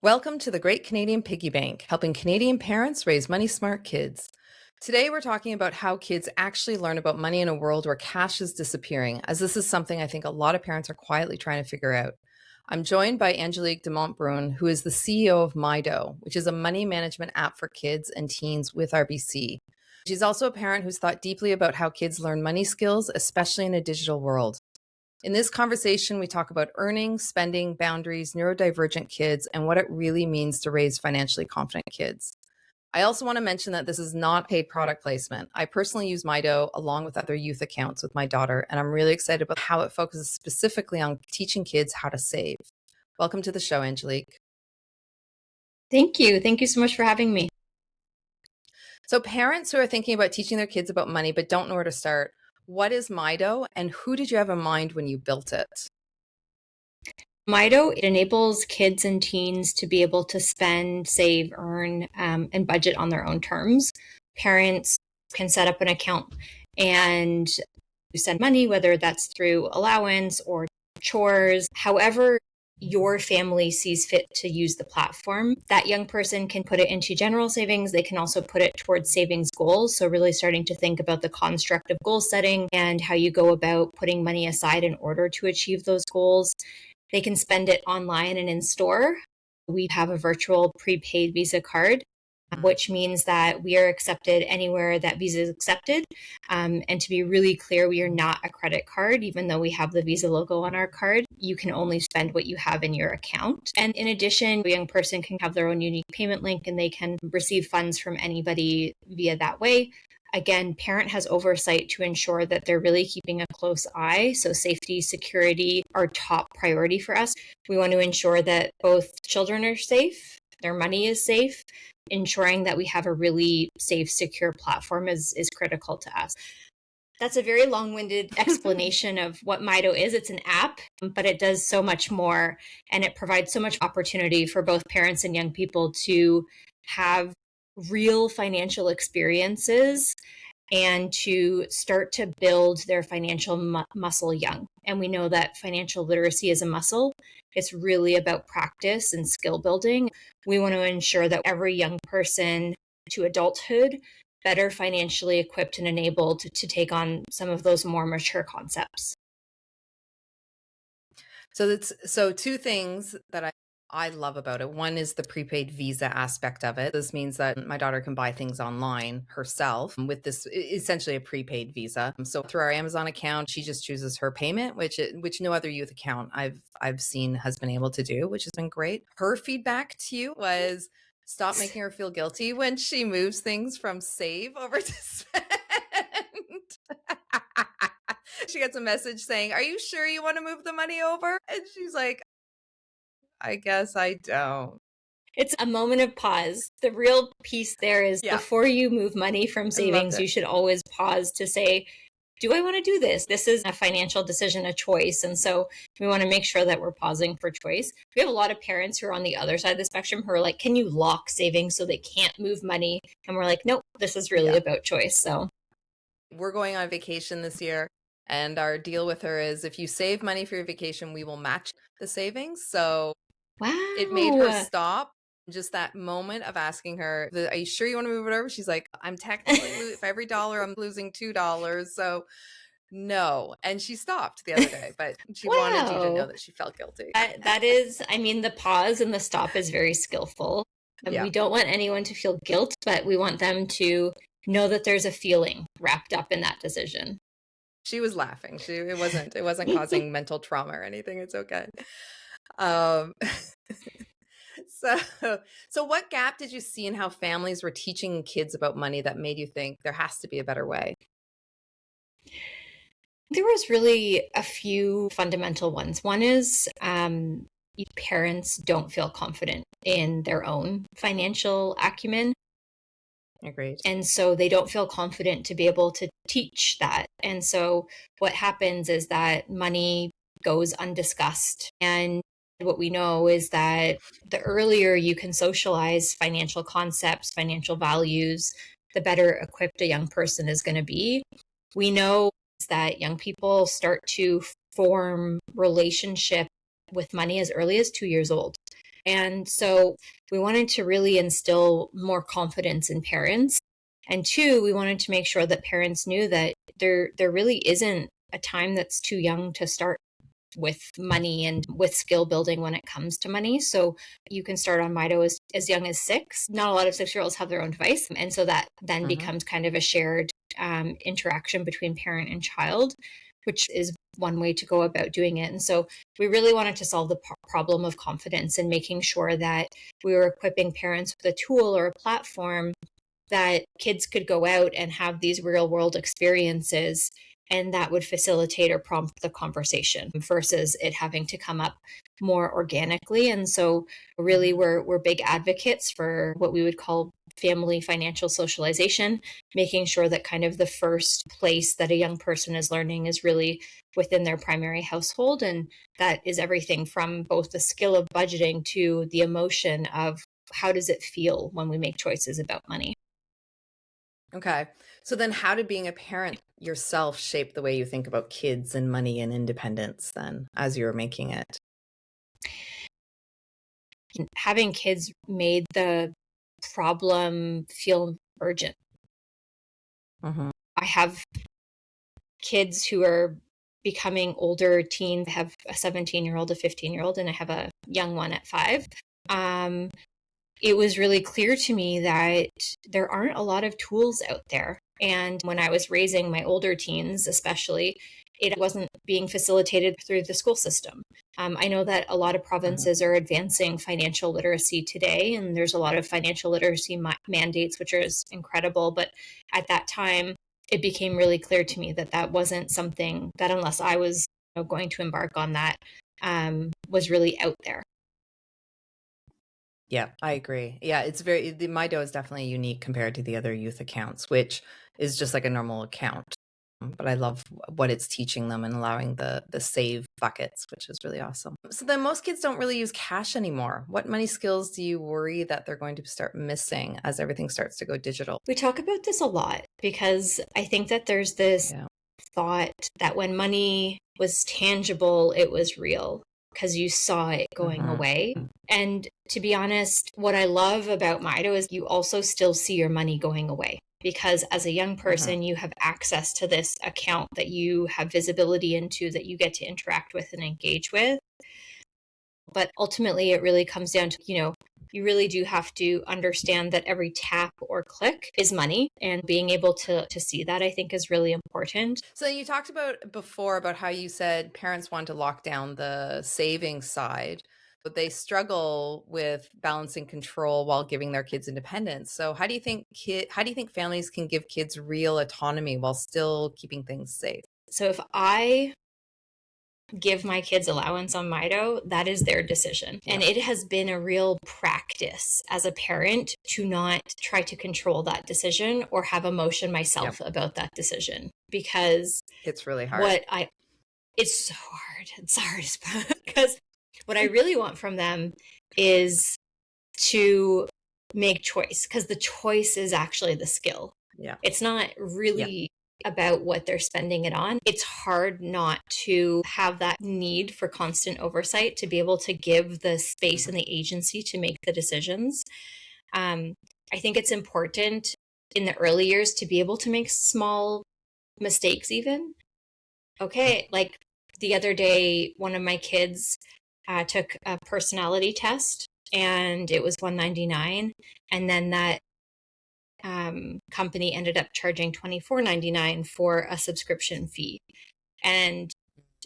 Welcome to the Great Canadian Piggy Bank, helping Canadian parents raise money-smart kids. Today, we're talking about how kids actually learn about money in a world where cash is disappearing, as this is something I think a lot of parents are quietly trying to figure out. I'm joined by Angelique de Montbrun, who is the CEO of Mydoh, which is a money management app for kids and teens with RBC. She's also a parent who's thought deeply about how kids learn money skills, especially in a digital world. In this conversation, we talk about earning, spending, boundaries, neurodivergent kids, and what it really means to raise financially confident kids. I also want to mention that this is not paid product placement. I personally use Mydoh along with other youth accounts with my daughter, and I'm really excited about how it focuses specifically on teaching kids how to save. Welcome to the show, Angelique. Thank you. Thank you so much for having me. So parents who are thinking about teaching their kids about money but don't know where to start, what is Mydoh and who did you have in mind when you built it? Mydoh, it enables kids and teens to be able to spend, save, earn, and budget on their own terms. Parents can set up an account and send money, whether that's through allowance or chores. However, your family sees fit to use the platform. That young person can put it into general savings. They can also put it towards savings goals. So really starting to think about the construct of goal setting and how you go about putting money aside in order to achieve those goals. They can spend it online and in store. We have a virtual prepaid Visa card, which means that we are accepted anywhere that Visa is accepted. And to be really clear, we are not a credit card, even though we have the Visa logo on our card. You can only spend what you have in your account. And in addition, a young person can have their own unique payment link and they can receive funds from anybody via that way. Again, parent has oversight to ensure that they're really keeping a close eye. So safety, security are top priority for us. We want to ensure that both children are safe, their money is safe. Ensuring that we have a really safe, secure platform is critical to us. That's a very long-winded explanation of what Mydoh is. It's an app, but it does so much more, and it provides so much opportunity for both parents and young people to have real financial experiences and to start to build their financial muscle young. And we know that financial literacy is a muscle. It's really about practice and skill building. We want to ensure that every young person to adulthood better financially equipped and enabled to take on some of those more mature concepts. So two things that I love about it. One is the prepaid Visa aspect of it. This means that my daughter can buy things online herself with this essentially a prepaid Visa. So through our Amazon account, she just chooses her payment, which no other youth account I've seen has been able to do, which has been great. Her feedback to you was stop making her feel guilty when she moves things from save over to spend. She gets a message saying, "Are you sure you want to move the money over?" And she's like, I guess I don't. It's a moment of pause. The real piece there is before you move money from savings, you should always pause to say, do I want to do this? This is a financial decision, a choice. And so we want to make sure that we're pausing for choice. We have a lot of parents who are on the other side of the spectrum who are like, can you lock savings so they can't move money? And we're like, nope, this is really about choice. So we're going on vacation this year. And our deal with her is if you save money for your vacation, we will match the savings. So it made her stop. Just that moment of asking her, are you sure you want to move it over? She's like, I'm technically, for every dollar, I'm losing $2. So no. And she stopped the other day, but she wanted you to know that she felt guilty. That is, I mean, the pause and the stop is very skillful. And we don't want anyone to feel guilt, but we want them to know that there's a feeling wrapped up in that decision. She was laughing. It wasn't causing mental trauma or anything. It's okay. So what gap did you see in how families were teaching kids about money that made you think there has to be a better way? There was really a few fundamental ones. One is parents don't feel confident in their own financial acumen. Agreed. And so they don't feel confident to be able to teach that. And so what happens is that money goes undiscussed. And what we know is that the earlier you can socialize financial concepts, financial values, the better equipped a young person is going to be. We know that young people start to form relationship with money as early as 2 years old. And so we wanted to really instill more confidence in parents. And two, we wanted to make sure that parents knew that there really isn't a time that's too young to start with money and with skill building when it comes to money. So you can start on Mydoh as young as 6. Not a lot of 6-year-olds have their own device. And so that then becomes kind of a shared interaction between parent and child, which is one way to go about doing it. And so we really wanted to solve the problem of confidence and making sure that we were equipping parents with a tool or a platform that kids could go out and have these real world experiences, and that would facilitate or prompt the conversation versus it having to come up more organically. And so really we're big advocates for what we would call family financial socialization, making sure that kind of the first place that a young person is learning is really within their primary household. And that is everything from both the skill of budgeting to the emotion of how does it feel when we make choices about money. Okay. So then how did being a parent yourself shape the way you think about kids and money and independence then as you were making it? Having kids made the problem feel urgent. I have kids who are becoming older teens. I have a 17-year-old, a 15-year-old, and I have a young one at 5. It was really clear to me that there aren't a lot of tools out there. And when I was raising my older teens, especially, it wasn't being facilitated through the school system. I know that a lot of provinces are advancing financial literacy today, and there's a lot of financial literacy mandates, which is incredible. But at that time, it became really clear to me that that wasn't something that, unless I was going to embark on that, was really out there. Yeah, I agree. Yeah, the Mydoh is definitely unique compared to the other youth accounts, which is just like a normal account. But I love what it's teaching them and allowing the save buckets, which is really awesome. So then most kids don't really use cash anymore. What money skills do you worry that they're going to start missing as everything starts to go digital? We talk about this a lot because I think that there's this thought that when money was tangible, it was real because you saw it going away. And to be honest, what I love about Mydoh is you also still see your money going away, because as a young person, you have access to this account that you have visibility into, that you get to interact with and engage with. But ultimately, it really comes down to, you really do have to understand that every tap or click is money, and being able to see that, I think, is really important. So you talked about before about how you said parents want to lock down the saving side, but they struggle with balancing control while giving their kids independence. So how do you think families can give kids real autonomy while still keeping things safe? So if I give my kids allowance on Mydoh, that is their decision. And it has been a real practice as a parent to not try to control that decision or have emotion myself about that decision, because it's really hard. It's so hard. It's hard because what I really want from them is to make choice, because the choice is actually the skill. It's not really about what they're spending it on. It's hard not to have that need for constant oversight to be able to give the space and the agency to make the decisions. I think it's important in the early years to be able to make small mistakes even. Okay, like the other day, one of my kids took a personality test and it was $199, and then that company ended up charging $24.99 for a subscription fee. And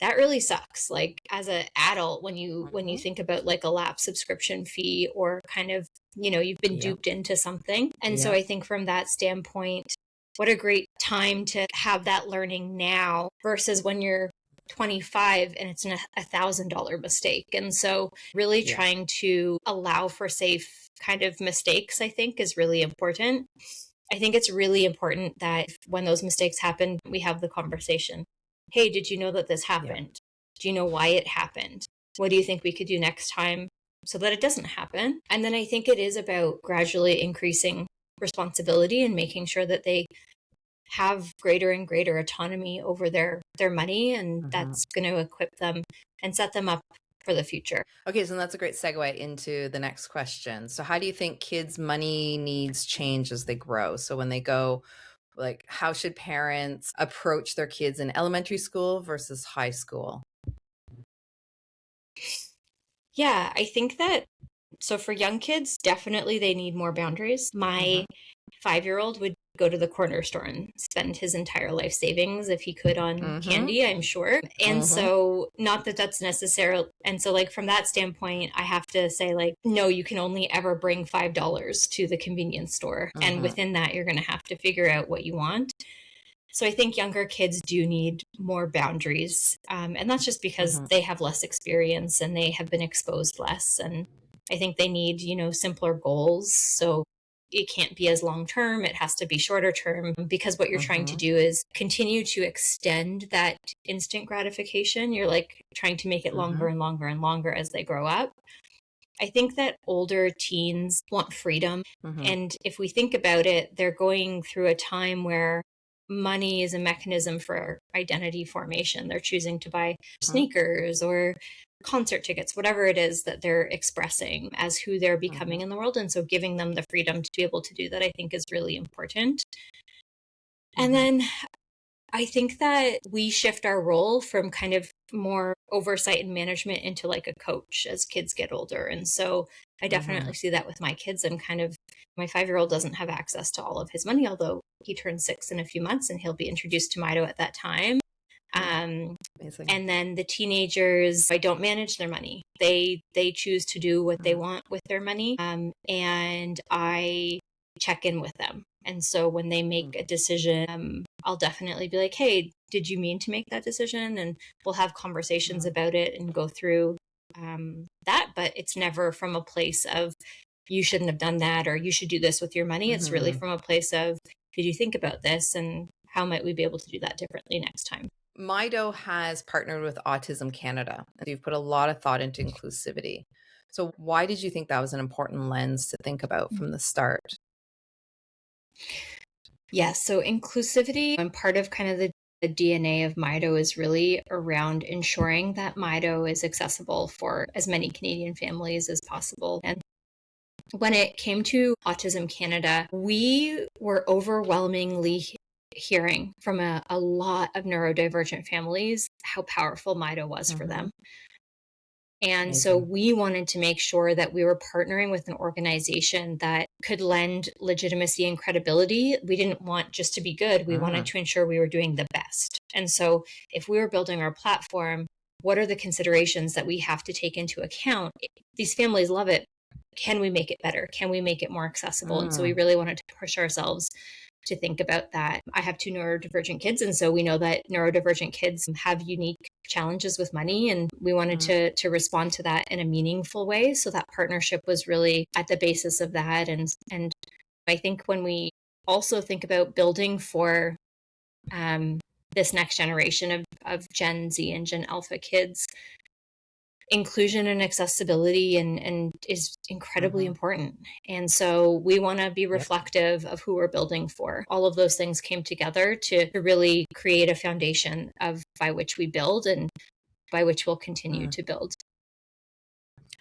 that really sucks. Like, as an adult, when you think about like a lapse subscription fee, or kind of, you've been duped into something. And so I think from that standpoint, what a great time to have that learning now versus when you're 25 and it's a $1,000 mistake. And so really trying to allow for safe kind of mistakes, I think, is really important. I think it's really important that when those mistakes happen, we have the conversation. Hey, did you know that this happened? Do you know why it happened? What do you think we could do next time so that it doesn't happen? And then I think it is about gradually increasing responsibility and making sure that they have greater and greater autonomy over their money. And that's going to equip them and set them up for the future. Okay, so that's a great segue into the next question. So how do you think kids' money needs change as they grow? So when they go, like, how should parents approach their kids in elementary school versus high school? Yeah, I think that so for young kids, definitely they need more boundaries. My 5-year-old would go to the corner store and spend his entire life savings if he could on candy, I'm sure. And so, not that that's necessary. And so, like, from that standpoint, I have to say, like, no, you can only ever bring $5 to the convenience store. And within that, you're going to have to figure out what you want. So I think younger kids do need more boundaries. And that's just because they have less experience and they have been exposed less. And I think they need, simpler goals. So it can't be as long term. It has to be shorter term, because what you're trying to do is continue to extend that instant gratification. You're like trying to make it longer and longer and longer as they grow up. I think that older teens want freedom. And if we think about it, they're going through a time where money is a mechanism for identity formation. They're choosing to buy sneakers or concert tickets, whatever it is that they're expressing as who they're becoming in the world. And so giving them the freedom to be able to do that, I think, is really important. And then I think that we shift our role from kind of more oversight and management into like a coach as kids get older. And so I definitely see that with my kids, and kind of my 5-year-old doesn't have access to all of his money, although he turns 6 in a few months and he'll be introduced to Mydoh at that time. Amazing. And then the teenagers, I don't manage their money. They choose to do what they want with their money. And I check in with them. And so when they make a decision, I'll definitely be like, hey, did you mean to make that decision? And we'll have conversations about it and go through that. But it's never from a place of, you shouldn't have done that, or you should do this with your money. It's really from a place of, did you think about this, and how might we be able to do that differently next time? Mydoh has partnered with Autism Canada. You've put a lot of thought into inclusivity. So why did you think that was an important lens to think about from the start? Yes, so inclusivity, and part of kind of the DNA of Mydoh is really around ensuring that Mydoh is accessible for as many Canadian families as possible. And when it came to Autism Canada, we were overwhelmingly hearing from a lot of neurodivergent families how powerful Mydoh was for them. And so we wanted to make sure that we were partnering with an organization that could lend legitimacy and credibility. We didn't want just to be good. We wanted to ensure we were doing the best. And so if we were building our platform, what are the considerations that we have to take into account? These families love it. Can we make it better? Can we make it more accessible? And so we really wanted to push ourselves to think about that. I have 2 neurodivergent kids, and so we know that neurodivergent kids have unique challenges with money, and we wanted to respond to that in a meaningful way. So that partnership was really at the basis of that. And I think when we also think about building for this next generation of Gen Z and Gen Alpha kids, inclusion and accessibility and is incredibly important. And so we want to be reflective of who we're building for. All of those things came together to really create a foundation by which we build and by which we'll continue to build.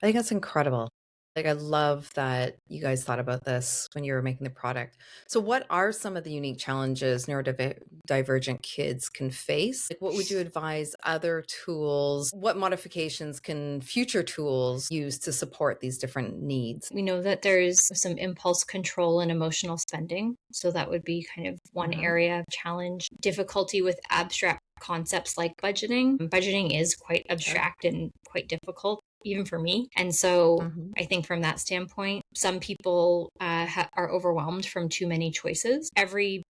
I think that's incredible. Like, I love that you guys thought about this when you were making the product. So what are some of the unique challenges neurodivergent kids can face? Like, what would you advise other tools? What modifications can future tools use to support these different needs? We know that there's some impulse control and emotional spending. So that would be kind of one area of challenge. Difficulty with abstract concepts like budgeting. Budgeting is quite abstract and quite difficult, even for me. And so I think from that standpoint, some people are overwhelmed from too many choices. Every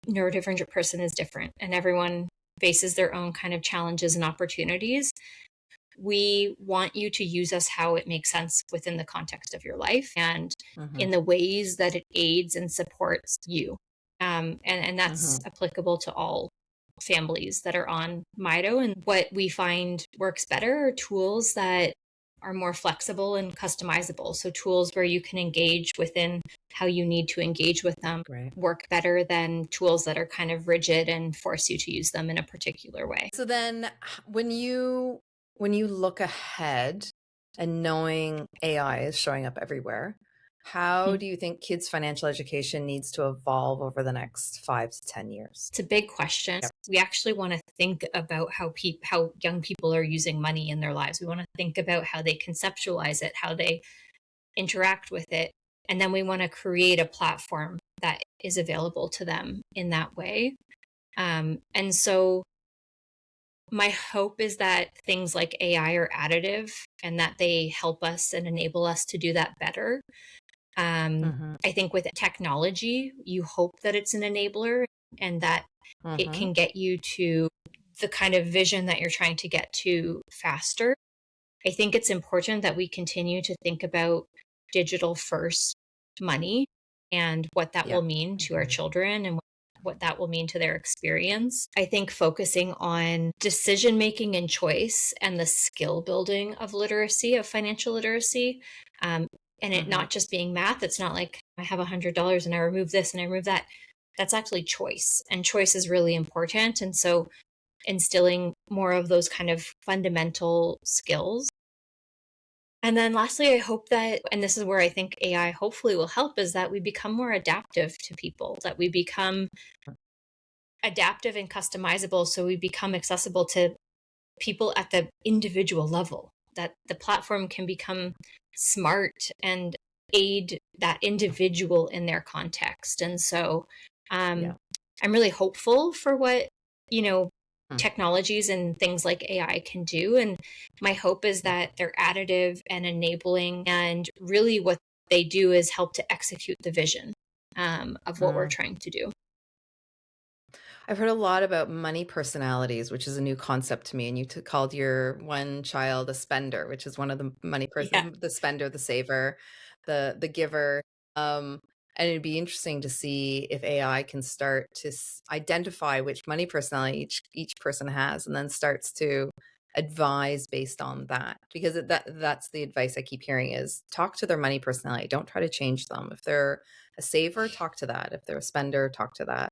neurodivergent person is different, and everyone faces their own kind of challenges and opportunities. We want you to use us how it makes sense within the context of your life and in the ways that it aids and supports you. And that's applicable to all families that are on Mydoh. And what we find works better are tools that are more flexible and customizable. So tools where you can engage within how you need to engage with them work better than tools that are kind of rigid and force you to use them in a particular way. So then when you when you look ahead and knowing AI is showing up everywhere, how do you think kids' financial education needs to evolve over the next 5 to 10 years? It's a big question. Yep. We actually want to think about how young people are using money in their lives. We want to think about how they conceptualize it, how they interact with it, and then we want to create a platform that is available to them in that way. And so my hope is that things like AI are additive and that they help us and enable us to do that better. I think with technology, you hope that it's an enabler and that it can get you to the kind of vision that you're trying to get to faster. I think it's important that we continue to think about digital first money and what that will mean to our children and what that will mean to their experience. I think focusing on decision making and choice and the skill building of literacy, of financial literacy, and it not just being math. It's not like I have $100 and I remove this and I remove that. That's actually choice, and choice is really important. And so instilling more of those kind of fundamental skills. And then lastly, I hope that, and this is where I think AI hopefully will help, is that we become more adaptive to people, that we become adaptive and customizable, so we become accessible to people at the individual level, that the platform can become smart and aid that individual in their context. And so I'm really hopeful for what, technologies and things like AI can do. And my hope is that they're additive and enabling, and really what they do is help to execute the vision of what we're trying to do. I've heard a lot about money personalities, which is a new concept to me. And you called your one child a spender, which is one of the money person, the spender, the saver, the giver. And it'd be interesting to see if AI can start to identify which money personality each person has, and then starts to advise based on that. Because that's the advice I keep hearing is talk to their money personality. Don't try to change them. If they're a saver, talk to that. If they're a spender, talk to that.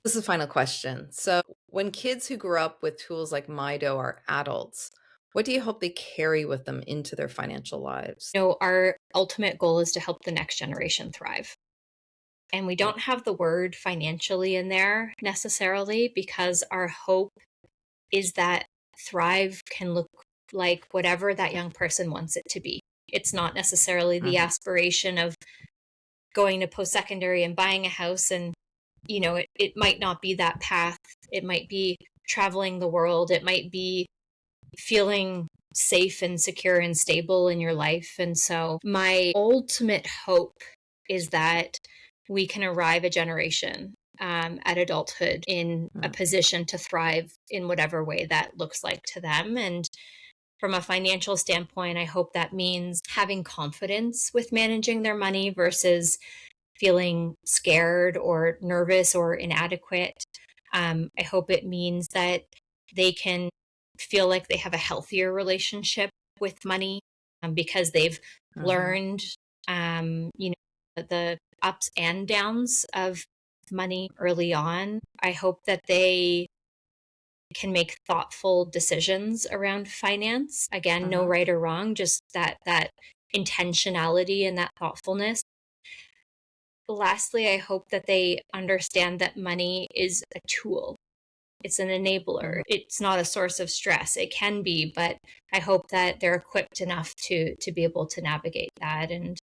This is a final question. So, when kids who grew up with tools like Mydoh are adults, what do you hope they carry with them into their financial lives? Our ultimate goal is to help the next generation thrive. And we don't have the word financially in there necessarily, because our hope is that thrive can look like whatever that young person wants it to be. It's not necessarily the aspiration of going to post-secondary and buying a house, and it might not be that path. It might be traveling the world. It might be feeling safe and secure and stable in your life. And so my ultimate hope is that we can arrive a generation at adulthood in a position to thrive in whatever way that looks like to them. And from a financial standpoint, I hope that means having confidence with managing their money versus feeling scared or nervous or inadequate. I hope it means that they can feel like they have a healthier relationship with money because they've learned, the ups and downs of money early on. I hope that they can make thoughtful decisions around finance. Again, no right or wrong, just that intentionality and that thoughtfulness. Lastly, I hope that they understand that money is a tool. It's an enabler. It's not a source of stress. It can be, but I hope that they're equipped enough to be able to navigate that. And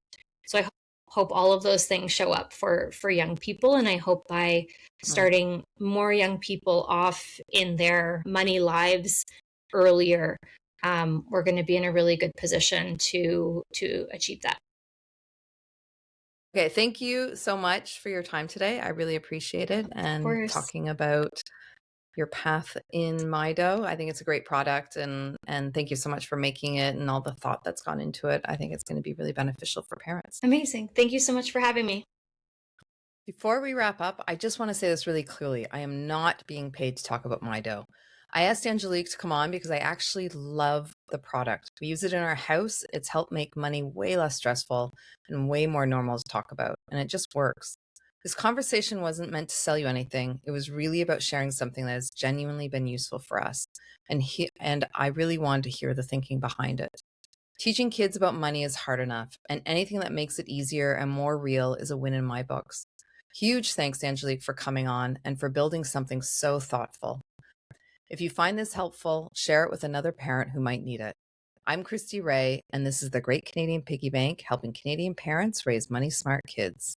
so I hope all of those things show up for young people. And I hope by starting more young people off in their money lives earlier, we're going to be in a really good position to achieve that. Okay, thank you so much for your time today. I really appreciate it, and talking about your path in Mydoh. I think it's a great product, and thank you so much for making it and all the thought that's gone into it. I think it's going to be really beneficial for parents. Amazing. Thank you so much for having me. Before we wrap up, I just want to say this really clearly. I am not being paid to talk about Mydoh. I asked Angelique to come on because I actually love the product. We use it in our house. It's helped make money way less stressful and way more normal to talk about, and it just works. This conversation wasn't meant to sell you anything. It was really about sharing something that has genuinely been useful for us. And I really wanted to hear the thinking behind it. Teaching kids about money is hard enough, and anything that makes it easier and more real is a win in my books. Huge thanks, Angelique, for coming on and for building something so thoughtful. If you find this helpful, share it with another parent who might need it. I'm Christi Rae, and this is the Great Canadian Piggy Bank, helping Canadian parents raise money-smart kids.